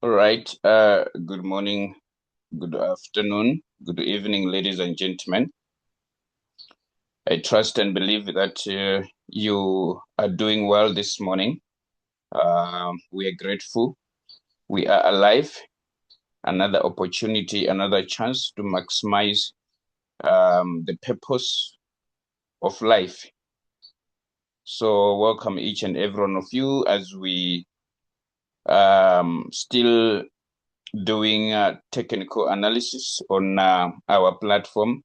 All right. Good morning, good afternoon, good evening, ladies and gentlemen. I trust and believe that you are doing well this morning. We are grateful. We are alive. Another opportunity, another chance to maximize the purpose of life. So welcome each and every one of you as we still doing technical analysis on our platform.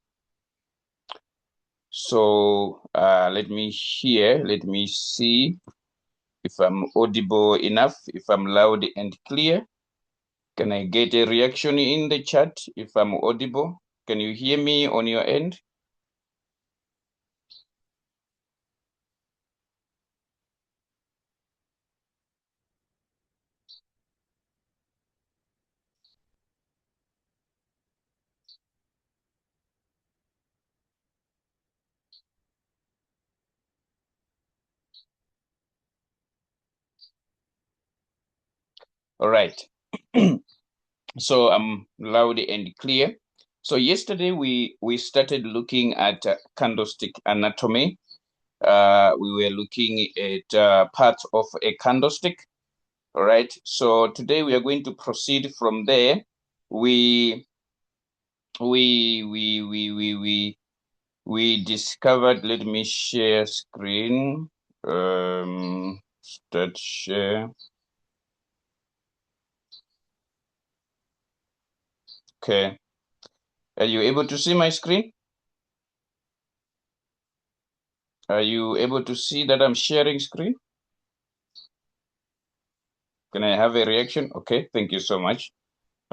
So let me see if I'm audible enough, if I'm loud and clear. Can I get a reaction in the chat if I'm audible? Can you hear me on your end? All right. So I'm loud and clear. So yesterday we started looking at candlestick anatomy. We were looking at parts of a candlestick. All right. So today we are going to proceed from there. We discovered. Let me share screen. Start share. Okay. Are you able to see my screen? Are you able to see that I'm sharing screen? Can I have a reaction? Okay, thank you so much.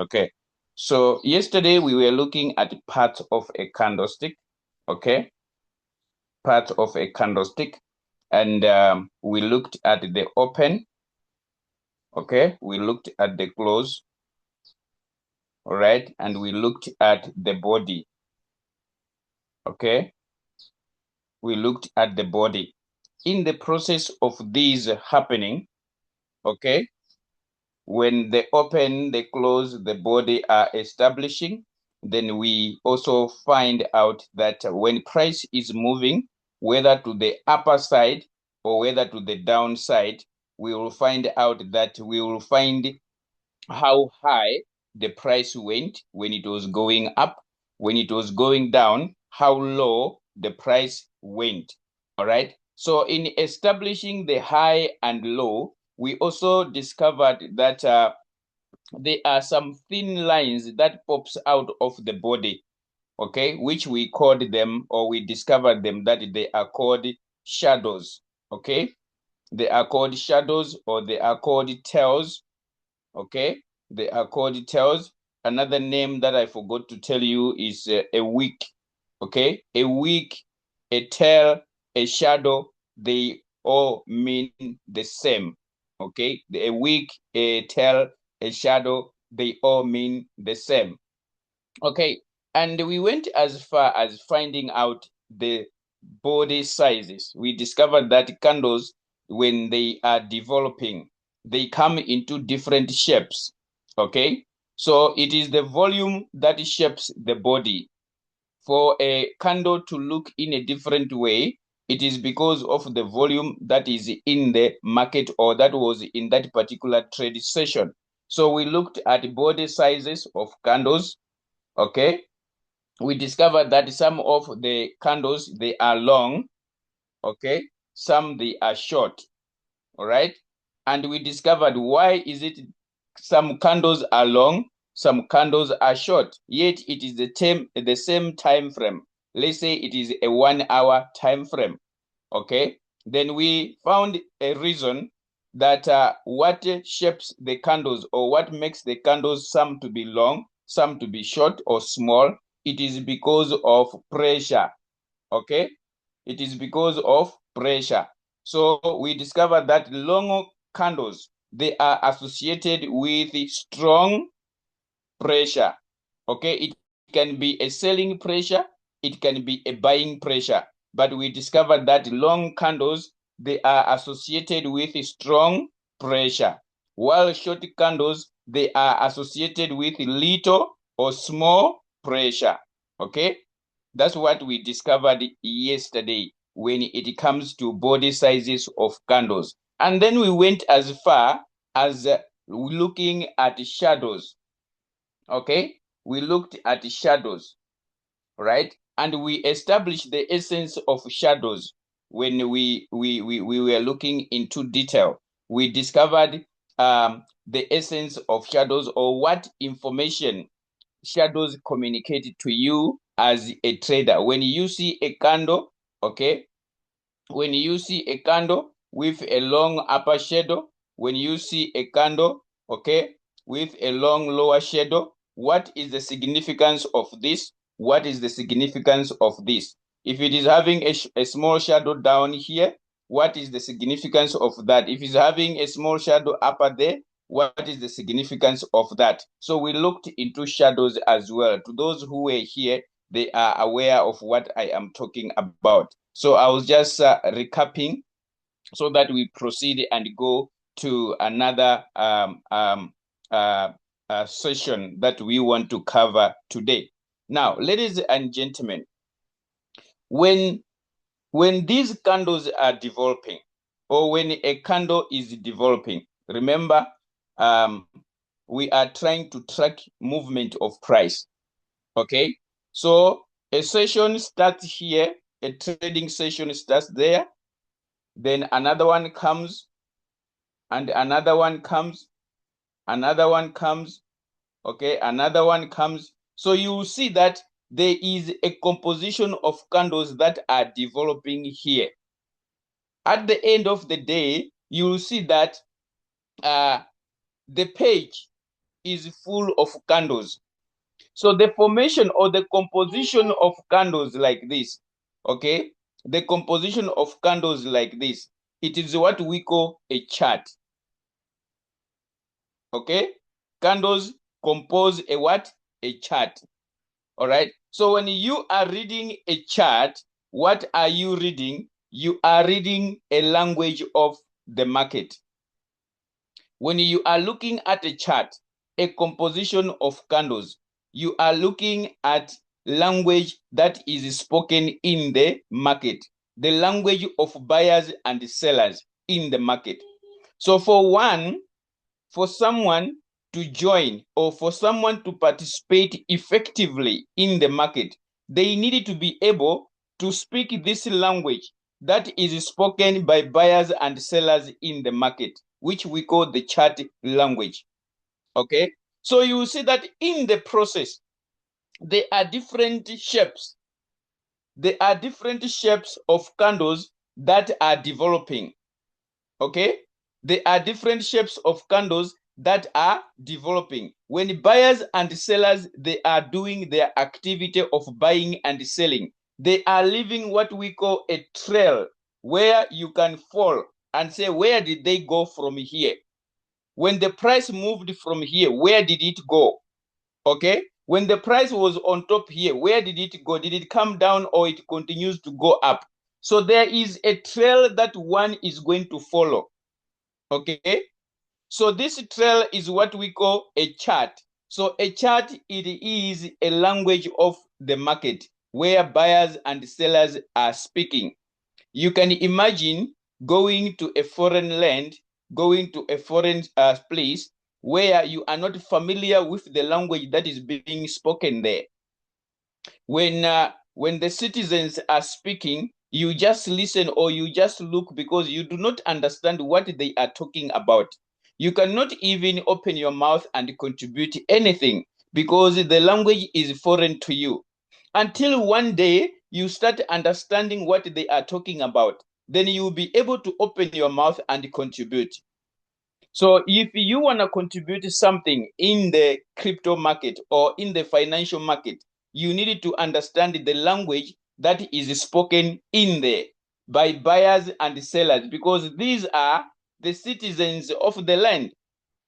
Okay, so yesterday we were looking at parts of a candlestick. Okay, part of a candlestick, and we looked at the open. Okay, we looked at the close. All right, and we looked at the body. Okay, we looked at the body. In the process of these happening, okay, when the open, the close, the body are establishing, then we also find out that when price is moving, whether to the upper side or whether to the downside, we will find out that we will find how high the price went when it was going up, when it was going down, how low the price went. All right. So in establishing the high and low, we also discovered that there are some thin lines that pops out of the body, okay, which we called them, or we discovered them, that they are called shadows. Okay, they are called shadows, or they are called tails. Okay, they are called tails. Another name that I forgot to tell you is a wick. Okay, a wick, a tail, a shadow, they all mean the same. Okay, a wick, a tail, a shadow, they all mean the same. Okay, and we went as far as finding out the body sizes. We discovered that candles, when they are developing, they come into different shapes. Okay, so it is the volume that shapes the body. For a candle to look in a different way, it is because of the volume that is in the market, or that was in that particular trade session. So we looked at body sizes of candles. Okay, we discovered that some of the candles, they are long. Okay, some they are short. All right, and we discovered why is it some candles are long, some candles are short, yet it is the same time frame. Let's say it is a 1 hour time frame. Okay, then we found a reason that what shapes the candles, or what makes the candles, some to be long, some to be short or small, it is because of pressure. Okay, it is because of pressure. So we discovered that long candles, they are associated with strong pressure. Okay, it can be a selling pressure, it can be a buying pressure, but we discovered that long candles, they are associated with strong pressure, while short candles, they are associated with little or small pressure. Okay, that's what we discovered yesterday when it comes to body sizes of candles. And then we went as far as looking at shadows. Okay, we looked at shadows, right? And we established the essence of shadows when we were looking into detail. We discovered the essence of shadows, or what information shadows communicate to you as a trader. When you see a candle, okay, when you see a candle with a long upper shadow, when you see a candle, okay, with a long lower shadow, what is the significance of this? What is the significance of this? If it is having a small shadow down here, what is the significance of that? If it's having a small shadow upper there, what is the significance of that? So we looked into shadows as well. To those who were here, they are aware of what I am talking about. So I was just recapping so that we proceed and go to another session that we want to cover today. Now, ladies and gentlemen, when these candles are developing, or when a candle is developing, remember, we are trying to track movement of price. Okay, so a session starts here, a trading session starts there, then another one comes, and another one comes, another one comes, okay, another one comes. So you will see that there is a composition of candles that are developing here. At the end of the day, you will see that the page is full of candles. So the formation or the composition of candles like this, okay, the composition of candles like this, it is what we call a chart. Okay, candles compose a what? A chart. All right, so when you are reading a chart, what are you reading? You are reading a language of the market. When you are looking at a chart, a composition of candles, you are looking at language that is spoken in the market, the language of buyers and sellers in the market. So for someone to join, or for someone to participate effectively in the market, they need to be able to speak this language that is spoken by buyers and sellers in the market, which we call the chart language. Okay, so you will see that in the process, there are different shapes. There are different shapes of candles that are developing. Okay, there are different shapes of candles that are developing. When buyers and sellers, they are doing their activity of buying and selling, they are leaving what we call a trail, where you can fall and say, where did they go from here? When the price moved from here, where did it go? Okay, when the price was on top here, where did it go? Did it come down, or it continues to go up? So there is a trail that one is going to follow. Okay, so this trail is what we call a chart. So a chart, it is a language of the market where buyers and sellers are speaking. You can imagine going to a foreign land, going to a foreign place where you are not familiar with the language that is being spoken there. When the citizens are speaking, you just listen, or you just look, because you do not understand what they are talking about. You cannot even open your mouth and contribute anything, because the language is foreign to you, until one day you start understanding what they are talking about. Then you will be able to open your mouth and contribute. So if you want to contribute something in the crypto market or in the financial market, you need to understand the language that is spoken in there by buyers and sellers, because these are the citizens of the land.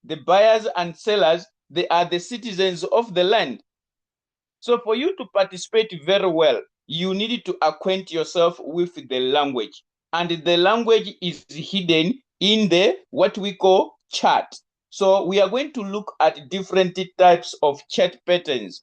The buyers and sellers, they are the citizens of the land. So for you to participate very well, you need to acquaint yourself with the language. And the language is hidden in the what we call chart. So we are going to look at different types of chart patterns.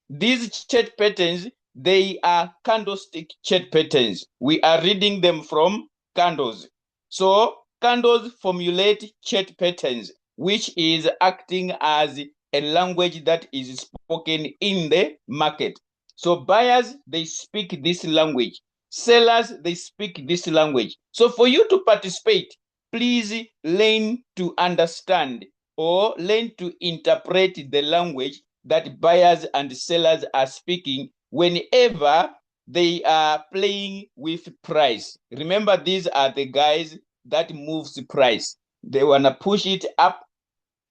These chart patterns, they are candlestick chart patterns. We are reading them from candles. So candles formulate chart patterns, which is acting as a language that is spoken in the market. So buyers, they speak this language. Sellers, they speak this language. So for you to participate, please learn to understand or learn to interpret the language that buyers and sellers are speaking whenever they are playing with price. Remember, these are the guys that moves the price. They want to push it up,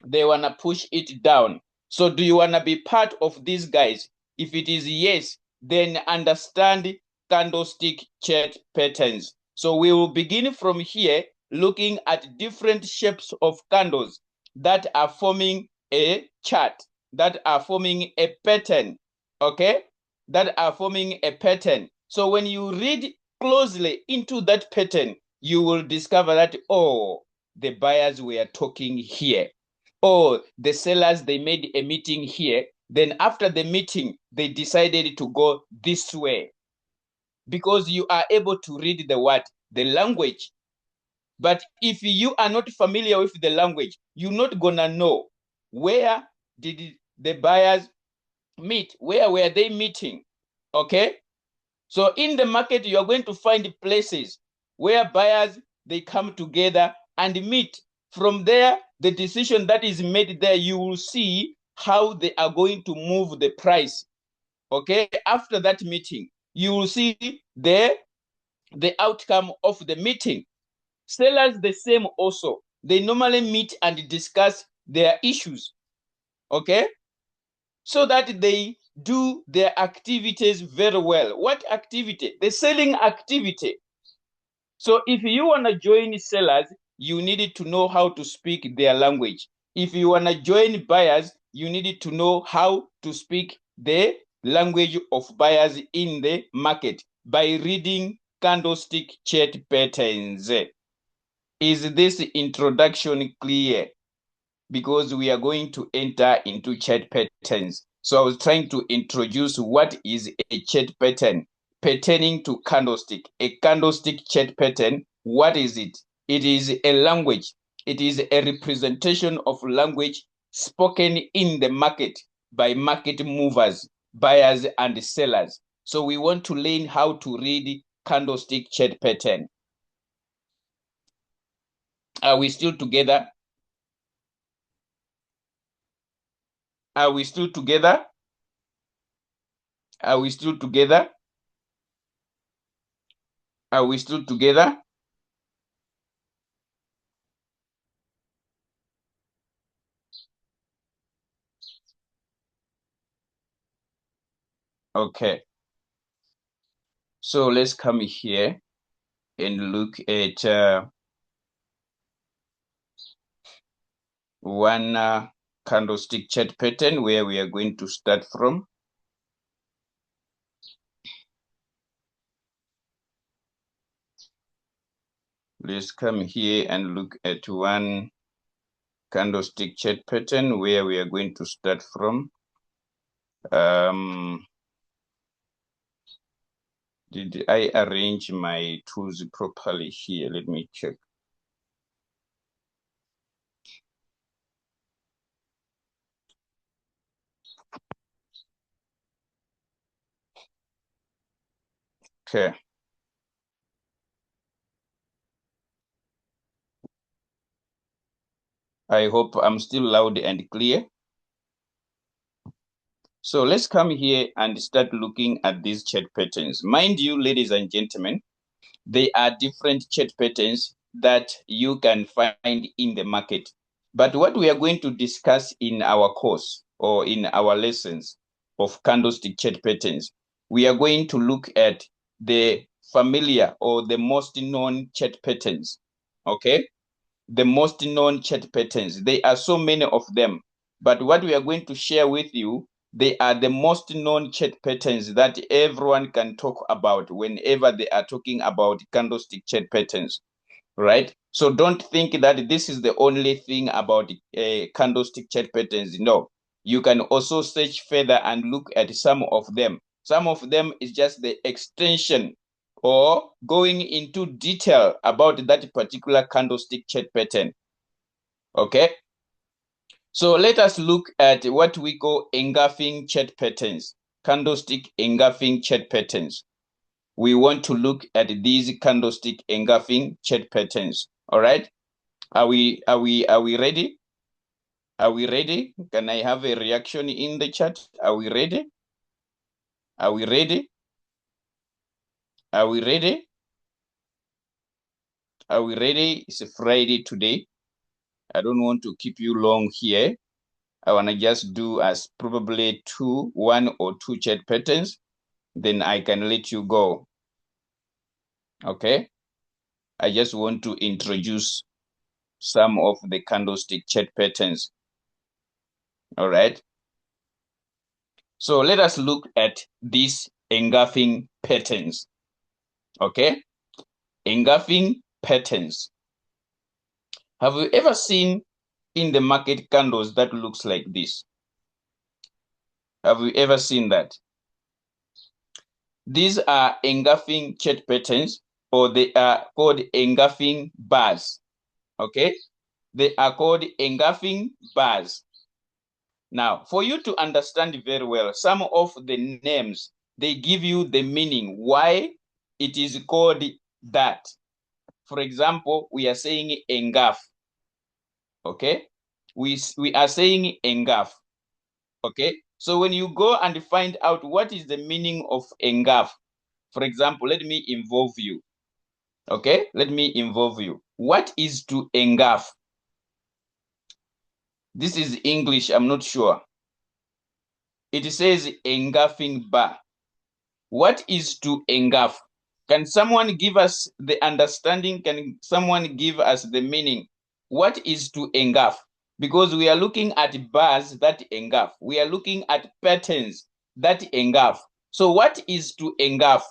they want to push it down. So do you want to be part of these guys? If it is yes, then understand candlestick chart patterns. So we will begin from here, looking at different shapes of candles that are forming a chart, that are forming a pattern, okay? That are forming a pattern. So when you read closely into that pattern, you will discover that, oh, the buyers were talking here. Oh, the sellers, they made a meeting here. Then after the meeting, they decided to go this way. Because you are able to read the word, the language. But if you are not familiar with the language, you're not gonna know where did the buyers meet, where were they meeting, okay? So in the market, you are going to find places where buyers, they come together and meet. From there, the decision that is made there, you will see how they are going to move the price, okay? After that meeting, you will see the outcome of the meeting. Sellers, the same also. They normally meet and discuss their issues, okay? So that they do their activities very well. What activity? The selling activity. So if you want to join sellers, you needed to know how to speak their language. If you want to join buyers, you needed to know how to speak the language of buyers in the market by reading candlestick chart patterns. Is this introduction clear? Because we are going to enter into chart patterns. So I was trying to introduce what is a chart pattern pertaining to candlestick. A candlestick chart pattern, what is it? It is a language. It is a representation of language spoken in the market by market movers, buyers and sellers. So we want to learn how to read candlestick chart pattern. Are we still together? Are we still together? Are we still together? Are we still together? Okay. So let's come here and look at one candlestick chart pattern where we are going to start from. Let's come here and look at one candlestick chart pattern where we are going to start from. Did I arrange my tools properly here? Let me check. Okay. I hope I'm still loud and clear. So let's come here and start looking at these chart patterns. Mind you, ladies and gentlemen, there are different chart patterns that you can find in the market. But what we are going to discuss in our course or in our lessons of candlestick chart patterns, we are going to look at the familiar or the most known chart patterns, okay? The most known chart patterns. There are so many of them, but what we are going to share with you, they are the most known chart patterns that everyone can talk about whenever they are talking about candlestick chart patterns. right? So don't think that this is the only thing about candlestick chart patterns. No, you can also search further and look at some of them. Some of them is just the extension or going into detail about that particular candlestick chart pattern. Okay, so let us look at what we call engulfing chart patterns, candlestick engulfing chart patterns. We want to look at these candlestick engulfing chart patterns. All right, are we ready? Are we ready? Can I have a reaction in the chat? Are we ready? Are we ready? Are we ready? Are we ready? It's a Friday today. I don't want to keep you long here. I want to just do as probably one or two chart patterns. Then I can let you go. Okay. I just want to introduce some of the candlestick chart patterns. All right. So let us look at these engulfing patterns. Okay. Engulfing patterns. Have you ever seen in the market candles that looks like this? Have you ever seen that? These are engulfing chart patterns, or they are called engulfing bars. Okay, they are called engulfing bars. Now, for you to understand very well, some of the names, they give you the meaning why it is called that. For example, we are saying engulf. Okay, we are saying engulf. Okay, so when you go and find out what is the meaning of engulf, for example, let me involve you. Okay, let me involve you. What is to engulf? This is English, I'm not sure. It says engulfing bar. What is to engulf? Can someone give us the understanding? Can someone give us the meaning? What is to engulf? Because we are looking at bars that engulf. We are looking at patterns that engulf. So what is to engulf?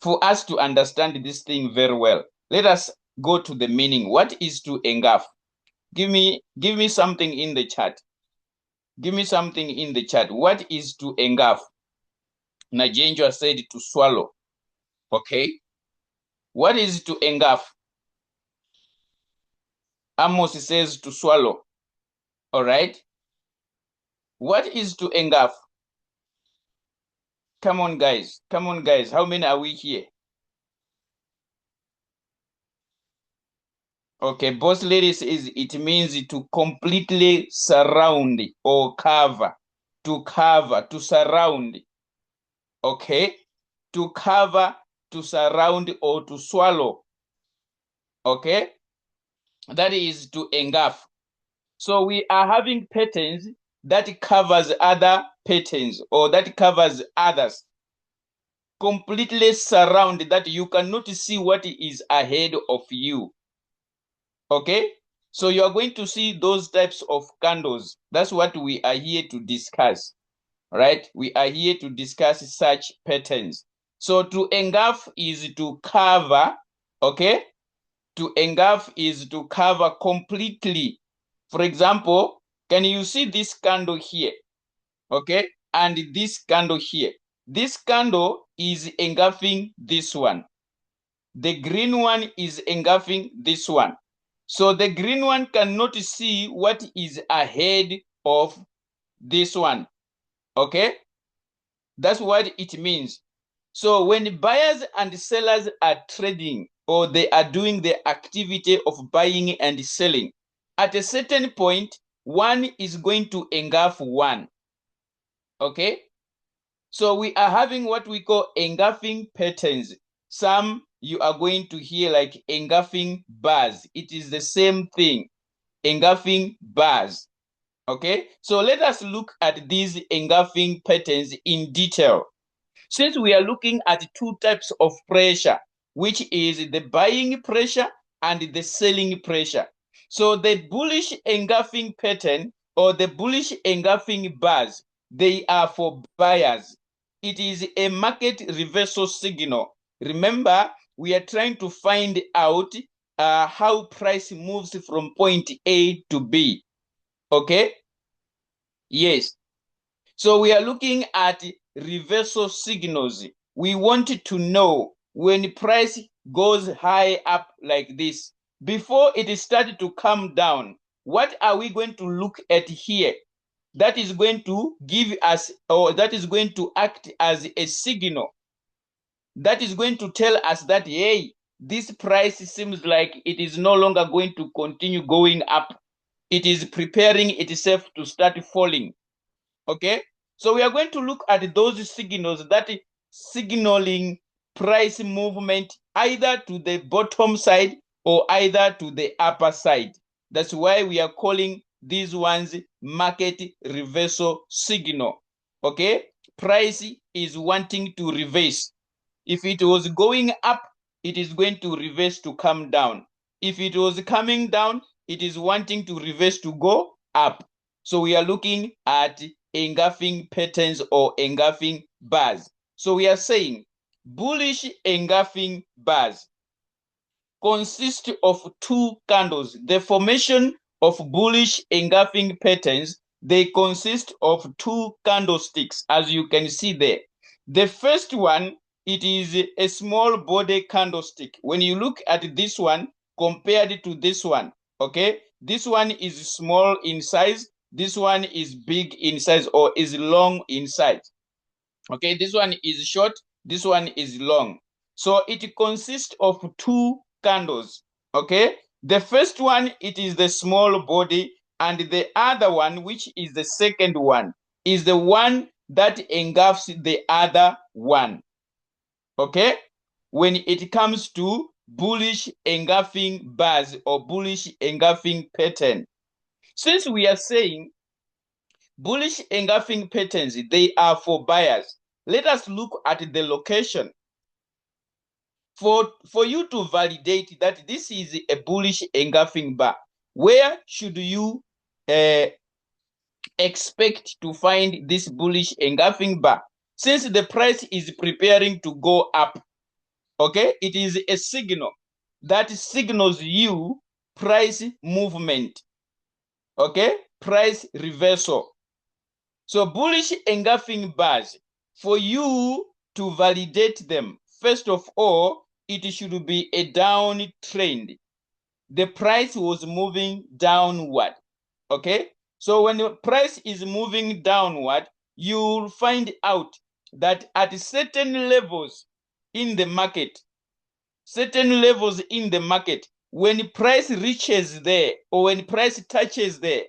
For us to understand this thing very well, let us go to the meaning. What is to engulf? Give me something in the chat. Give me something in the chat. What is to engulf? Najenjo said to swallow. Okay. What is to engulf? Amos says to swallow. All right. What is to engulf? Come on, guys. Come on, guys. How many are we here? Okay. Boss lady says it means to completely surround or cover. To cover, to surround. Okay. To cover, to surround, or to swallow. Okay. That is to engulf. So we are having patterns that covers other patterns, or that covers others. Completely surround, that you cannot see what is ahead of you. Okay, so you are going to see those types of candles. That's what we are here to discuss, right? We are here to discuss such patterns. So to engulf is to cover. Okay, to engulf is to cover completely. For example, can you see this candle here? Okay, and this candle here. This candle is engulfing this one. The green one is engulfing this one. So the green one cannot see what is ahead of this one. Okay, that's what it means. So when buyers and sellers are trading, or they are doing the activity of buying and selling, at a certain point, one is going to engulf one. Okay, so we are having what we call engulfing patterns. Some you are going to hear like engulfing bars. It is the same thing, engulfing bars. Okay, so let us look at these engulfing patterns in detail. Since we are looking at two types of pressure, which is the buying pressure and the selling pressure. So the bullish engulfing pattern, or the bullish engulfing bars, they are for buyers. It is a market reversal signal. Remember, we are trying to find out how price moves from point A to B. Okay? Yes. So we are looking at reversal signals. We want to know when price goes high up like this, before it started to come down, what are we going to look at here? That is going to give us, or that is going to act as a signal. That is going to tell us that, hey, this price seems like it is no longer going to continue going up. It is preparing itself to start falling. Okay, so we are going to look at those signals that signaling price movement either to the bottom side or either to the upper side. That's why we are calling these ones market reversal signal. Okay, price is wanting to reverse. If it was going up, it is going to reverse to come down. If it was coming down, it is wanting to reverse to go up. So we are looking at engulfing patterns or engulfing bars. So we are saying bullish engulfing bars consist of two candles. The formation of bullish engulfing patterns, they consist of two candlesticks, as you can see there. The first one, it is a small body candlestick. When you look at this one compared to this one, okay, this one is small in size, this one is big in size or is long in size. Okay, this one is short, this one is long. So it consists of two candles. Okay, the first one, it is the small body, and the other one, which is the second one, is the one that engulfs the other one. Okay, when it comes to bullish engulfing bars or bullish engulfing pattern, since we are saying bullish engulfing patterns, they are for buyers, let us look at the location. For you to validate that this is a bullish engulfing bar, where should you expect to find this bullish engulfing bar? Since the price is preparing to go up, okay, it is a signal that signals you price movement, okay, price reversal. So bullish engulfing bars, for you to validate them, first of all, it should be a downtrend. The price was moving downward. Okay, so when the price is moving downward, you'll find out that at certain levels in the market, when price reaches there or when price touches there,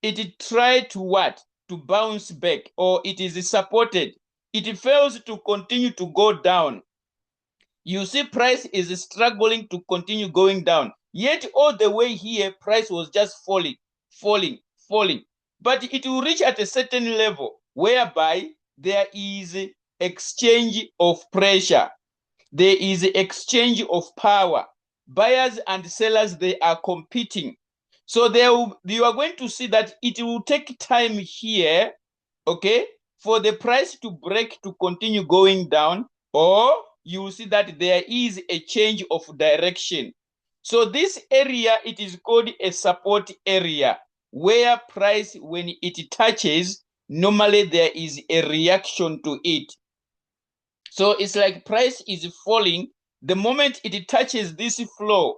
it try to what? To bounce back, or it is supported. It fails to continue to go down. You see price is struggling to continue going down. Yet all the way here, price was just falling. But it will reach at a certain level whereby there is exchange of pressure. There is exchange of power. Buyers and sellers, they are competing. So you are going to see that it will take time here, okay, for the price to break to continue going down, or you will see that there is a change of direction. So this area, it is called a support area, where price, when it touches, normally there is a reaction to it. So it's like price is falling. The moment it touches this floor,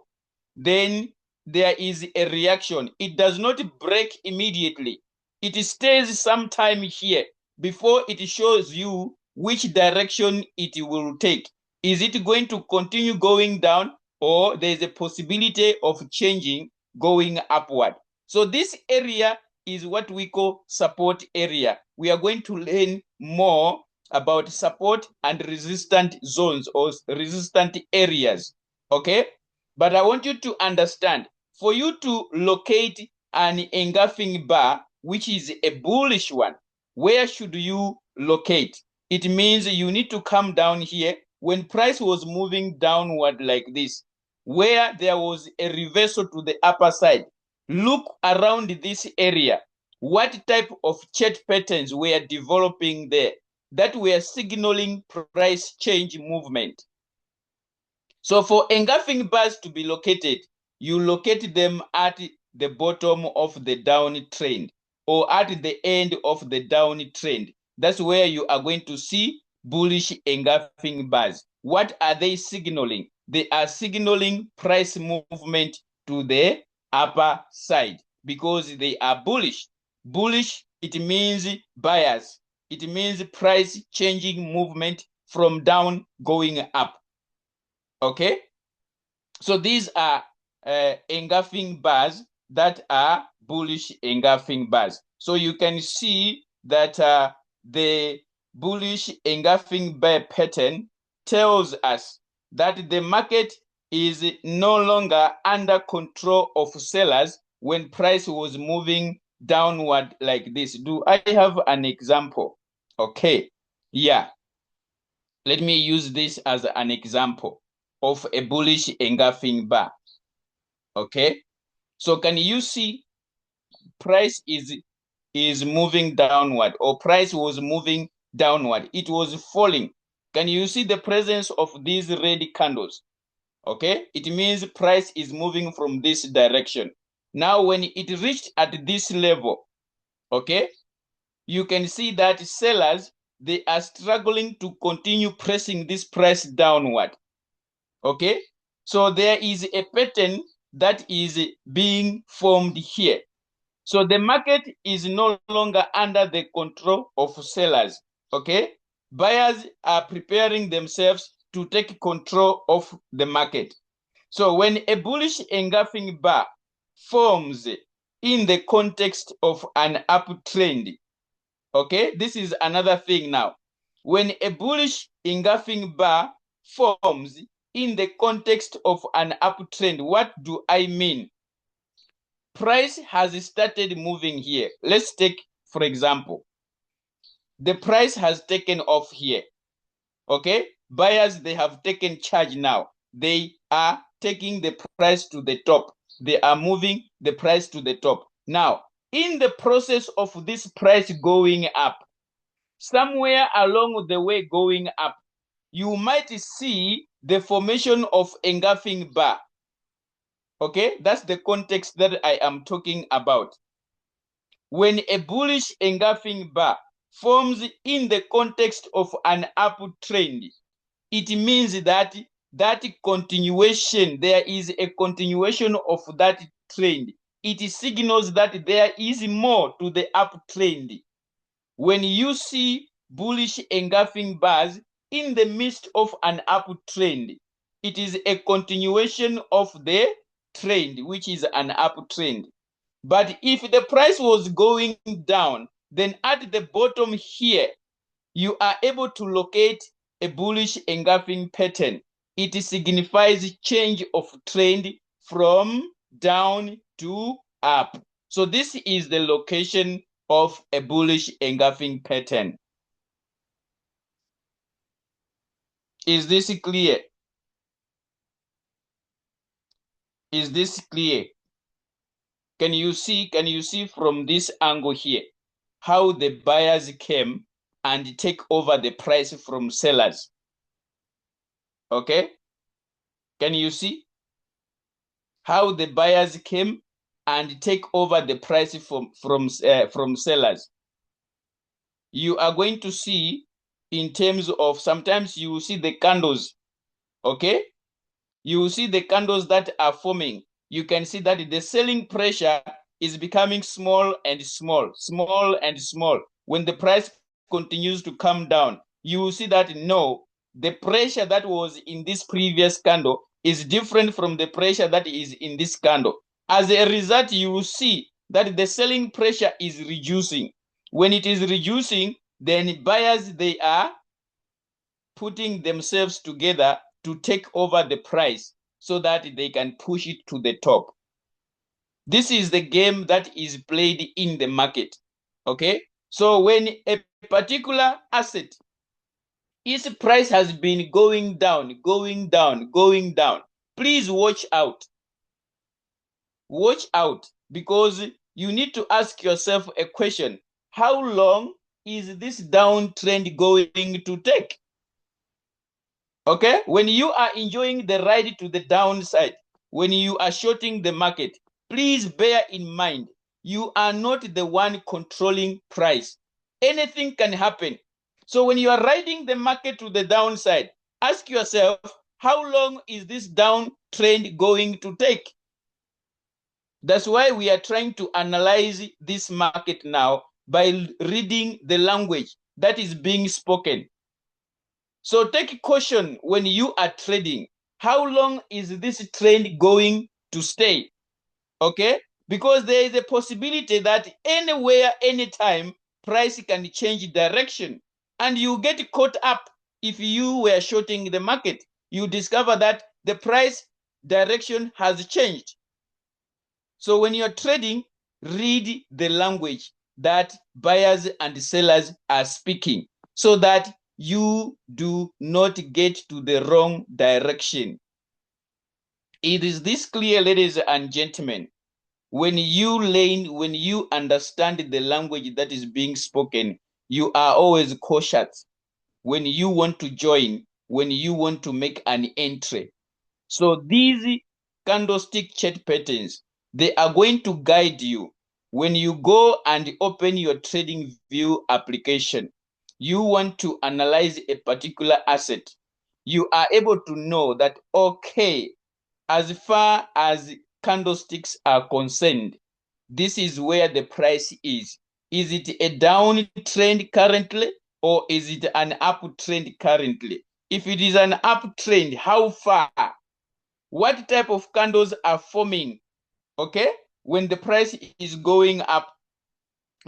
then there is a reaction. It does not break immediately. It stays some time here before it shows you which direction it will take. Is it going to continue going down, or there's a possibility of changing going upward? So this area is what we call support area. We are going to learn more about support and resistant zones or resistant areas. Okay, but I want you to understand, for you to locate an engulfing bar, which is a bullish one, where should you locate? It means you need to come down here when price was moving downward like this, where there was a reversal to the upper side. Look around this area. What type of chart patterns were developing there that were signaling price change movement? So for engulfing bars to be located, you locate them at the bottom of the downtrend or at the end of the downtrend. That's where you are going to see bullish engulfing bars. What are they signaling? They are signaling price movement to the upper side because they are bullish. Bullish, it means buyers. It means price changing movement from down going up. Okay? So these are engulfing bars that are bullish engulfing bars. So you can see that the bullish engulfing bar pattern tells us that the market is no longer under control of sellers when price was moving downward like this. Do I have an example? Okay, yeah. Let me use this as an example of a bullish engulfing bar. Okay, so can you see price is moving downward, or price was moving downward? It was falling. Can you see the presence of these red candles? Okay, it means price is moving from this direction. Now when it reached at this level, okay, you can see that sellers, they are struggling to continue pressing this price downward. Okay, so there is a pattern that is being formed here. So the market is no longer under the control of sellers. Okay, buyers are preparing themselves to take control of the market. So when a bullish engulfing bar forms in the context of an uptrend, okay, this is another thing now. When a bullish engulfing bar forms in the context of an uptrend, what do I mean? Price has started moving here. Let's take, for example, the price has taken off here. Okay, buyers, they have taken charge now. They are taking the price to the top. They are moving the price to the top. Now, in the process of this price going up, somewhere along the way going up, you might see the formation of engulfing bar. Okay, that's the context that I am talking about. When a bullish engulfing bar forms in the context of an uptrend, it means that continuation, there is a continuation of that trend. It signals that there is more to the uptrend. When you see bullish engulfing bars in the midst of an uptrend, it is a continuation of the trend, which is an uptrend. But if the price was going down, then at the bottom here, you are able to locate a bullish engulfing pattern. It signifies change of trend from down to up. So this is the location of a bullish engulfing pattern. Is this clear? Is this clear? Can you see from this angle here how the buyers came and take over the price from sellers? Okay, can you see how the buyers came and take over the price from sellers? You are going to see in terms of, sometimes you will see the candles. Okay, you will see the candles that are forming. You can see that the selling pressure is becoming small and small, small and small. When the price continues to come down, you will see that no, the pressure that was in this previous candle is different from the pressure that is in this candle. As a result, you will see that the selling pressure is reducing. When it is reducing, then buyers, they are putting themselves together to take over the price so that they can push it to the top. This is the game that is played in the market. Okay, so when a particular asset, its price has been going down, going down, going down, please watch out. Watch out, because you need to ask yourself a question: how long is this downtrend going to take? Okay, when you are enjoying the ride to the downside, when you are shorting the market, please bear in mind, you are not the one controlling price. Anything can happen. So when you are riding the market to the downside, ask yourself, how long is this downtrend going to take? That's why we are trying to analyze this market now by reading the language that is being spoken. So take caution when you are trading. How long is this trend going to stay? Okay? Because there is a possibility that anywhere, anytime, price can change direction. And you get caught up if you were shorting the market. You discover that the price direction has changed. So when you're trading, read the language that buyers and sellers are speaking so that you do not get to the wrong direction. It is this clear, ladies and gentlemen. When you understand the language that is being spoken, you are always cautious when you want to join, when you want to make an entry. So these candlestick chart patterns, they are going to guide you when you go and open your trading view application. You want to analyze a particular asset. You are able to know that, okay, as far as candlesticks are concerned, this is where the price is. Is it a downtrend currently, or is it an uptrend currently? If it is an uptrend, how far? What type of candles are forming, okay, when the price is going up?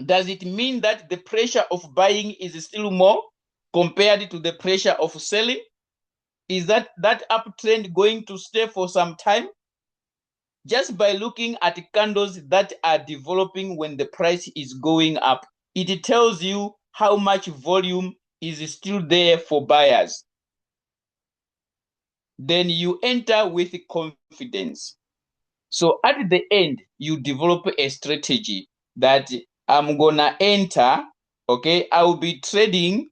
Does it mean that the pressure of buying is still more compared to the pressure of selling? Is that uptrend going to stay for some time? Just by looking at candles that are developing when the price is going up, it tells you how much volume is still there for buyers. Then you enter with confidence. So at the end, you develop a strategy that I'm gonna enter, okay, I will be trading,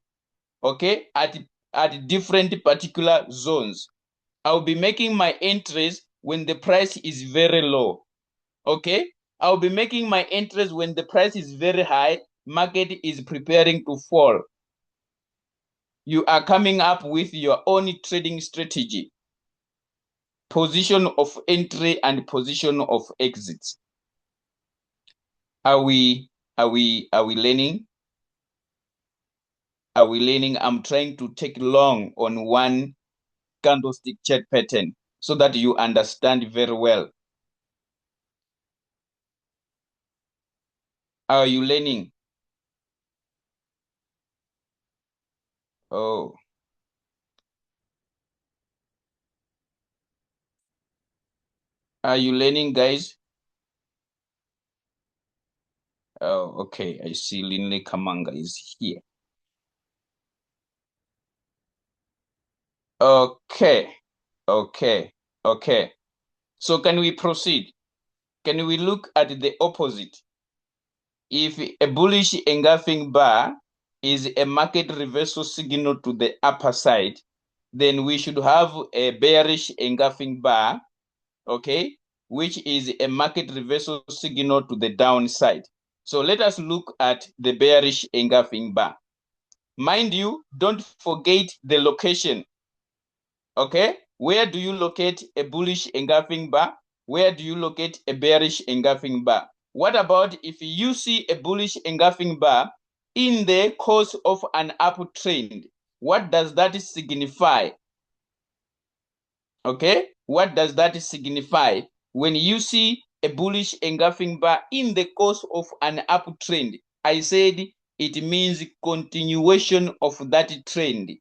okay, at different particular zones. I'll be making my entries when the price is very low, okay? I'll be making my entries when the price is very high, market is preparing to fall. You are coming up with your own trading strategy, position of entry and position of exit. Are we learning? Are we learning? I'm trying to take long on one candlestick chart pattern so that you understand very well. Are you learning? Oh. Are you learning, guys? Oh, okay. I see Linley Kamanga is here. Okay. Okay. Okay. So can we proceed? Can we look at the opposite? If a bullish engulfing bar is a market reversal signal to the upper side, then we should have a bearish engulfing bar, okay, which is a market reversal signal to the downside. So let us look at the bearish engulfing bar. Mind you, don't forget the location, okay? Where do you locate a bullish engulfing bar? Where do you locate a bearish engulfing bar? What about if you see a bullish engulfing bar in the course of an uptrend? What does that signify? Okay, what does that signify? When you see a bullish engulfing bar in the course of an uptrend, I said it means continuation of that trend.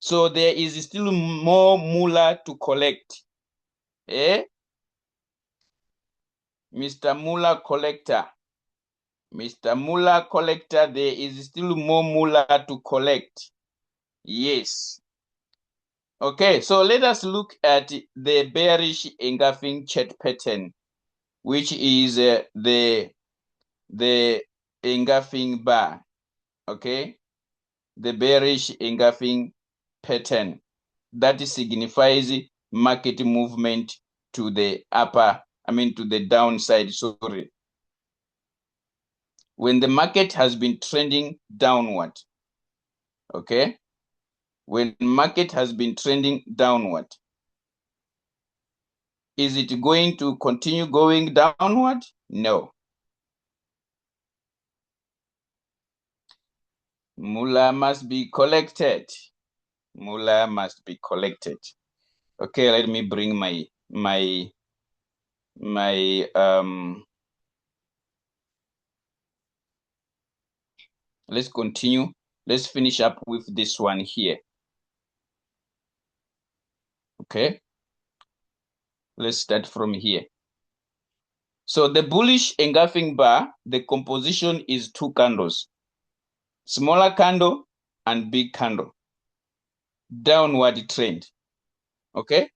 So there is still more moolah to collect. Eh? Mr. Moolah Collector. Mr. Moolah Collector, there is still more moolah to collect. Yes. Okay, so let us look at the bearish engulfing chart pattern, which is the engulfing bar. Okay, the bearish engulfing pattern. that signifies market movement to the to the downside, sorry. When the market has been trending downward, okay? When market has been trending downward, is it going to continue going downward? No. Moolah must be collected. Moolah must be collected. Okay, let me bring my let's continue. Let's finish up with this one here. Okay, let's start from here. So the bullish engulfing bar, the composition is two candles, smaller candle and big candle, downward trend. Okay,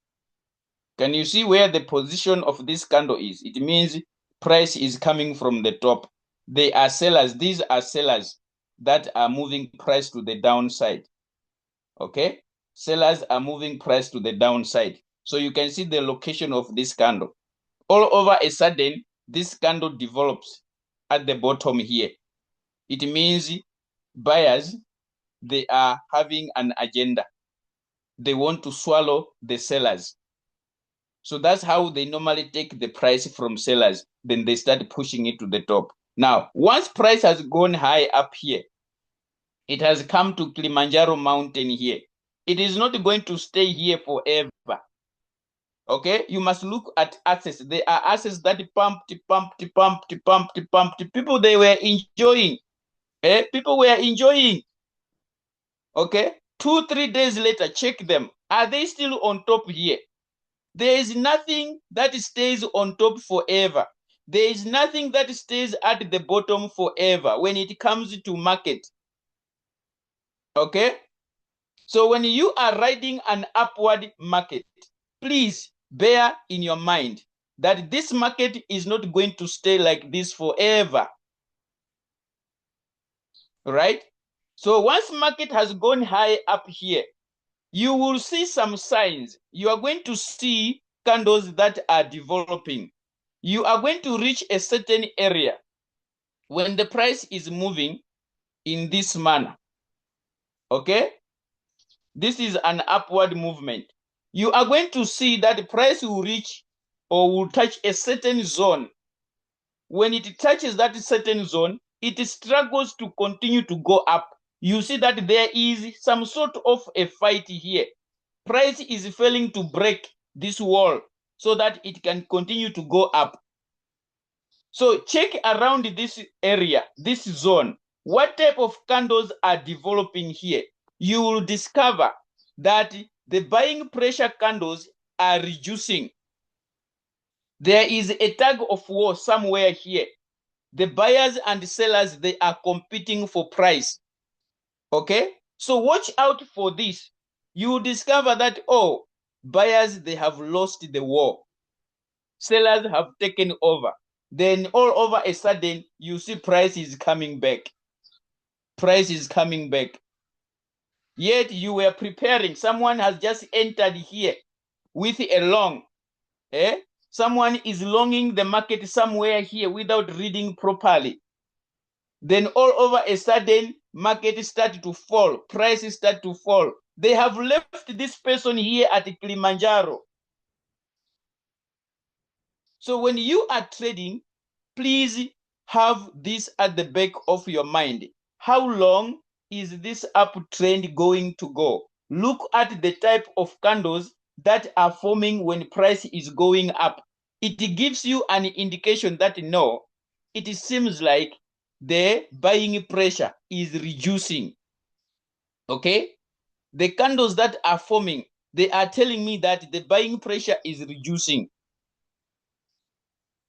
can you see where the position of this candle is? It means price is coming from the top. They are sellers. These are sellers that are moving price to the downside. Okay, sellers are moving price to the downside. So you can see the location of this candle. All over a sudden, this candle develops at the bottom here. It means buyers, they are having an agenda. They want to swallow the sellers. So that's how they normally take the price from sellers. Then they start pushing it to the top. Now, once price has gone high up here, it has come to Kilimanjaro mountain here. It is not going to stay here forever. Okay, you must look at assets. There are assets that pumped. People, they were enjoying. People were enjoying. Okay, 2-3 days later, check them. Are they still on top here? There is nothing that stays on top forever. There is nothing that stays at the bottom forever when it comes to market. Okay, so when you are riding an upward market, please bear in your mind that this market is not going to stay like this forever. Right? So once market has gone high up here, you will see some signs. You are going to see candles that are developing. You are going to reach a certain area when the price is moving in this manner. Okay? This is an upward movement. You are going to see that the price will reach or will touch a certain zone. When it touches that certain zone, it struggles to continue to go up. You see that there is some sort of a fight here. Price is failing to break this wall so that it can continue to go up. So check around this area, this zone. What type of candles are developing here? You will discover that the buying pressure candles are reducing. There is a tug of war somewhere here. The buyers and sellers, they are competing for price. Okay? So watch out for this. You will discover that, oh, buyers, they have lost the war. Sellers have taken over. Then all over a sudden, you see price is coming back. Price is coming back. Yet you were preparing. Someone has just entered here with a long. Someone is longing the market somewhere here without reading properly. Then all over a sudden, market start to fall. Prices start to fall. They have left this person here at Kilimanjaro. So when you are trading, please have this at the back of your mind. How long is this uptrend going to go? Look at the type of candles that are forming when price is going up. It gives you an indication that no, it seems like the buying pressure is reducing. Okay? The candles that are forming, they are telling me that the buying pressure is reducing.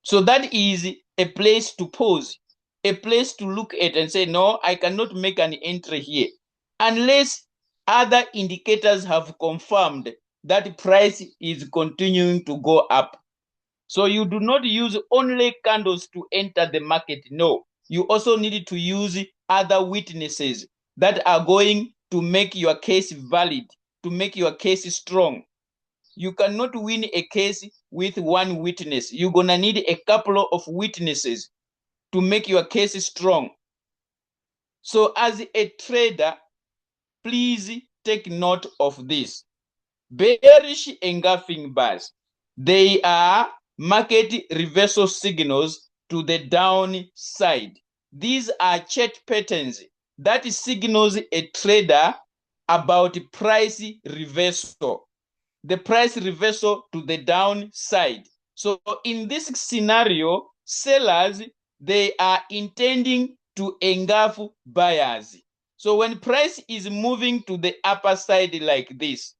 So that is a place to pause, a place to look at and say, no, I cannot make an entry here unless other indicators have confirmed that price is continuing to go up. So you do not use only candles to enter the market. No, you also need to use other witnesses that are going to make your case valid. to make your case strong. You cannot win a case with one witness. You're going to need a couple of witnesses to make your case strong. So as a trader, please take note of this. Bearish engulfing bars, they are market reversal signals to the downside. These are chart patterns that signals a trader about price reversal, the price reversal to the downside. So in this scenario, sellers, they are intending to engulf buyers. So when price is moving to the upper side like this,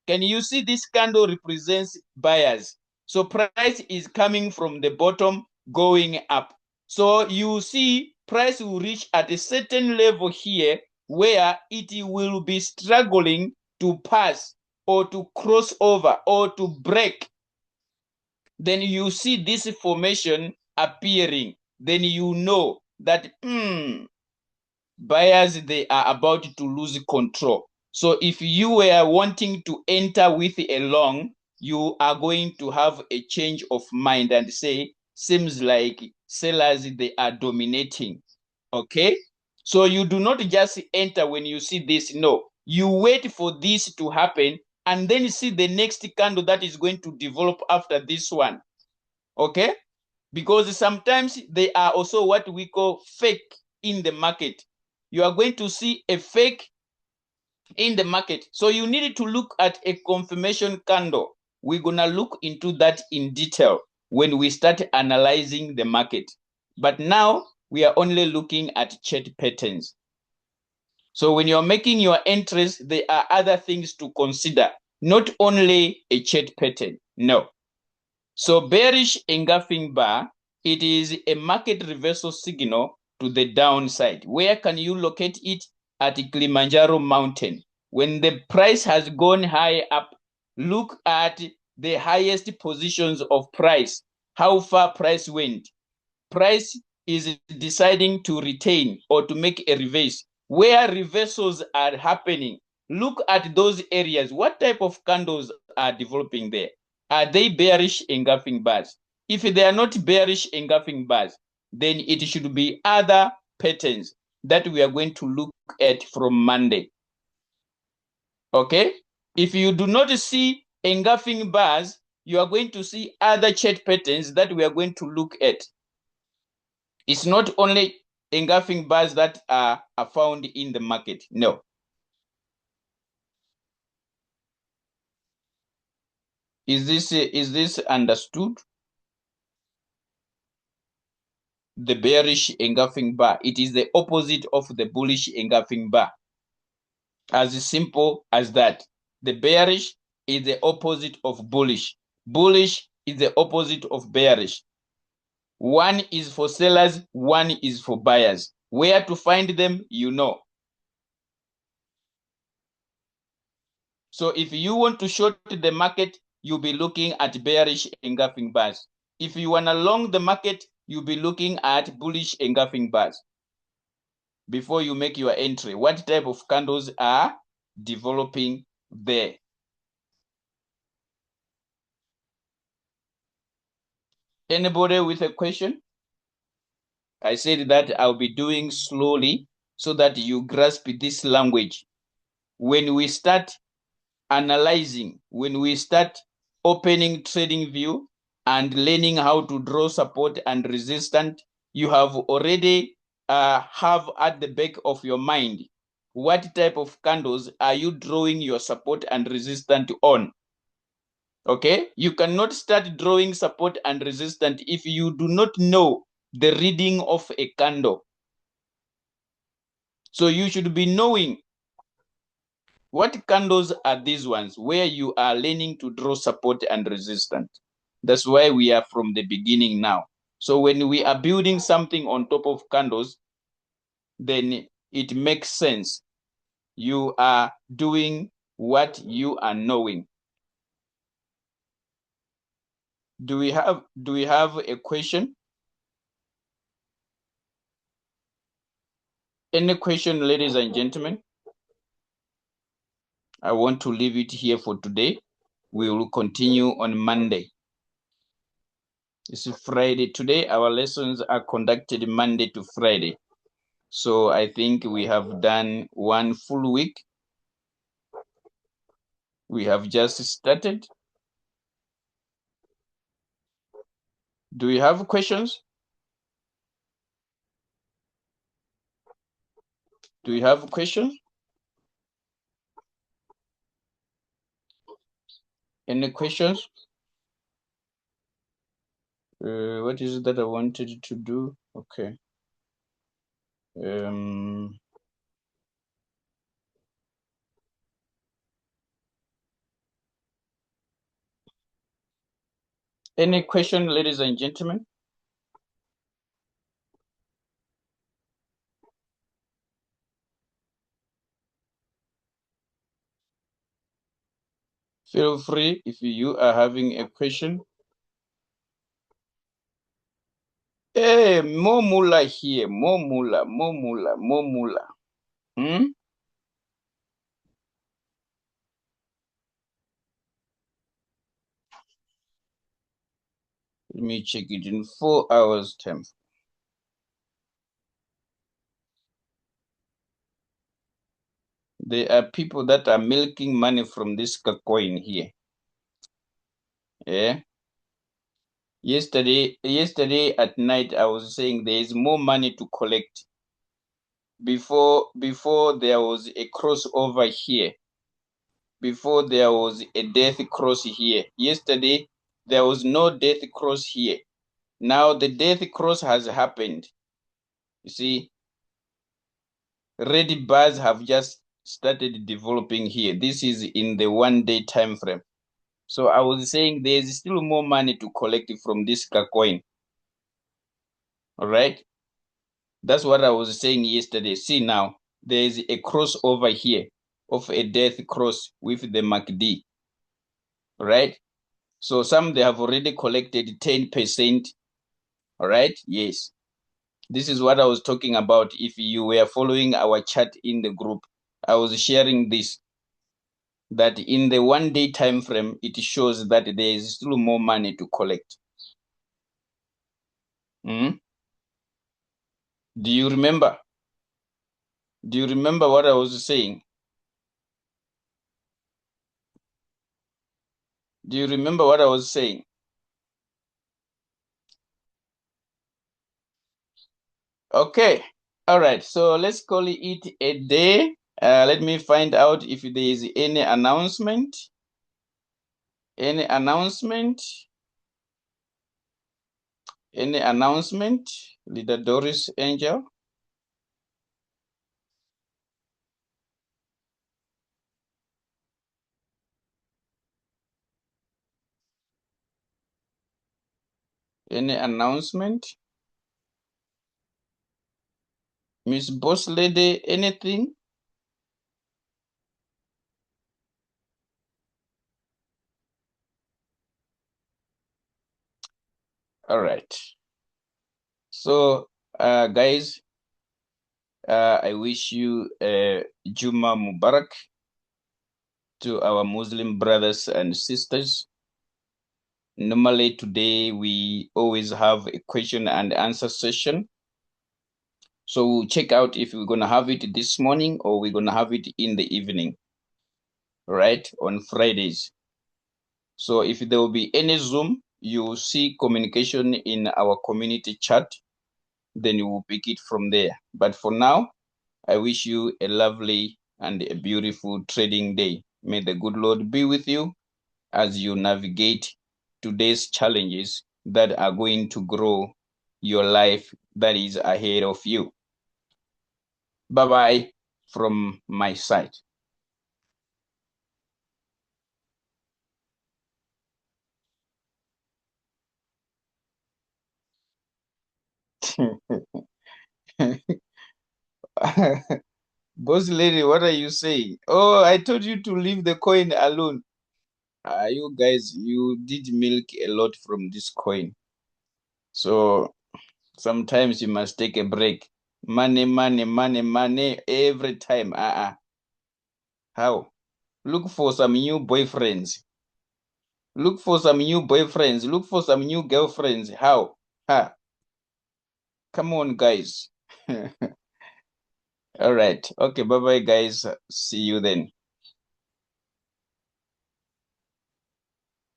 can you see this candle represents buyers? So price is coming from the bottom going up. So you see price will reach at a certain level here where it will be struggling to pass or to cross over or to break. Then you see this formation appearing. Then you know that buyers, they are about to lose control. So if you were wanting to enter with a long, you are going to have a change of mind and say, seems like sellers, they are dominating. Okay? So you do not just enter when you see this. No, you wait for this to happen and then see the next candle that is going to develop after this one. Okay? Because sometimes they are also what we call fake in the market. You are going to see a fake in the market. So you need to look at a confirmation candle. We're going to look into that in detail when we start analyzing the market. But now we are only looking at chart patterns. So when you're making your entries, there are other things to consider, not only a chart pattern. No. So bearish engulfing bar, it is a market reversal signal to the downside. Where can you locate it? At Kilimanjaro mountain. When the price has gone high up, look at the highest positions of price, how far price went. Price is deciding to retain or to make a reverse. Where reversals are happening, look at those areas. What type of candles are developing there? Are they bearish engulfing bars? If they are not bearish engulfing bars, then it should be other patterns that we are going to look at from Monday. Okay? If you do not see engulfing bars, you are going to see other chart patterns that we are going to look at. It's not only engulfing bars that are found in the market. No. Is this understood? The bearish engulfing bar, it is the opposite of the bullish engulfing bar. As simple as that. The bearish is the opposite of bullish. Bullish is the opposite of bearish. One is for sellers, one is for buyers. Where to find them, you know. So if you want to short the market, you'll be looking at bearish engulfing bars. If you want to long the market, you'll be looking at bullish engulfing bars. Before you make your entry, what type of candles are developing there? Anybody with a question? I said that I'll be doing slowly so that you grasp this language. When we start analyzing, when we start opening trading view and learning how to draw support and resistance, you have already have at the back of your mind what type of candles are you drawing your support and resistance on. Okay, you cannot start drawing support and resistance if you do not know the reading of a candle. So you should be knowing what candles are these ones where you are learning to draw support and resistance. That's why we are from the beginning now. So when we are building something on top of candles, then it makes sense. You are doing what you are knowing. Do we have a question? Any question, ladies and gentlemen? I want to leave it here for today. We will continue on Monday. It's Friday. Today, our lessons are conducted Monday to Friday. So I think we have done one full week. We have just started. Do you have questions? Do you have questions? Any questions? What is it that I wanted to do? Okay. Any question, ladies and gentlemen? Feel free if you are having a question. Hey, more moolah here, more moolah, more moolah, more moolah. Hmm? Let me check it in 4 hours time. There are people that are milking money from this coin here. Yeah. Yesterday at night, I was saying there is more money to collect. Before there was a crossover here. Before there was a death cross here. Yesterday, there was no death cross here. Now the death cross has happened. You see, red bars have just started developing here. This is in the 1-day time frame. So I was saying there's still more money to collect from this coin. All right. That's what I was saying yesterday. See now, there is a crossover here of a death cross with the MACD. Right. So some they have already collected 10%. All right. Yes. This is what I was talking about. If you were following our chat in the group, I was sharing this, that in the 1-day time frame, it shows that there is still more money to collect. Mm? Do you remember? Do you remember what I was saying? Do you remember what I was saying? Okay. All right. So let's call it a day. Let me find out if there is any announcement. Any announcement? Any announcement? Leader Doris Angel? Any announcement? Miss Boss Lady, anything? All right. So, guys, I wish you Juma Mubarak to our Muslim brothers and sisters. Normally today we always have a question and answer session. So we'll check out if we're going to have it this morning or we're going to have it in the evening, right, on Fridays. So if there will be any Zoom, you will see communication in our community chat, then you will pick it from there. But for now, I wish you a lovely and a beautiful trading day. May the good Lord be with you as you navigate today's challenges that are going to grow your life that is ahead of you. Bye-bye from my side. Boss lady, what are you saying? Oh, I told you to leave the coin alone. You guys, you did milk a lot from this coin. So sometimes you must take a break. Money, money, money, money every time. How? Look for some new boyfriends. Look for some new boyfriends. Look for some new girlfriends. How? Ha. Come on, guys. All right. Okay. Bye bye, guys. See you then.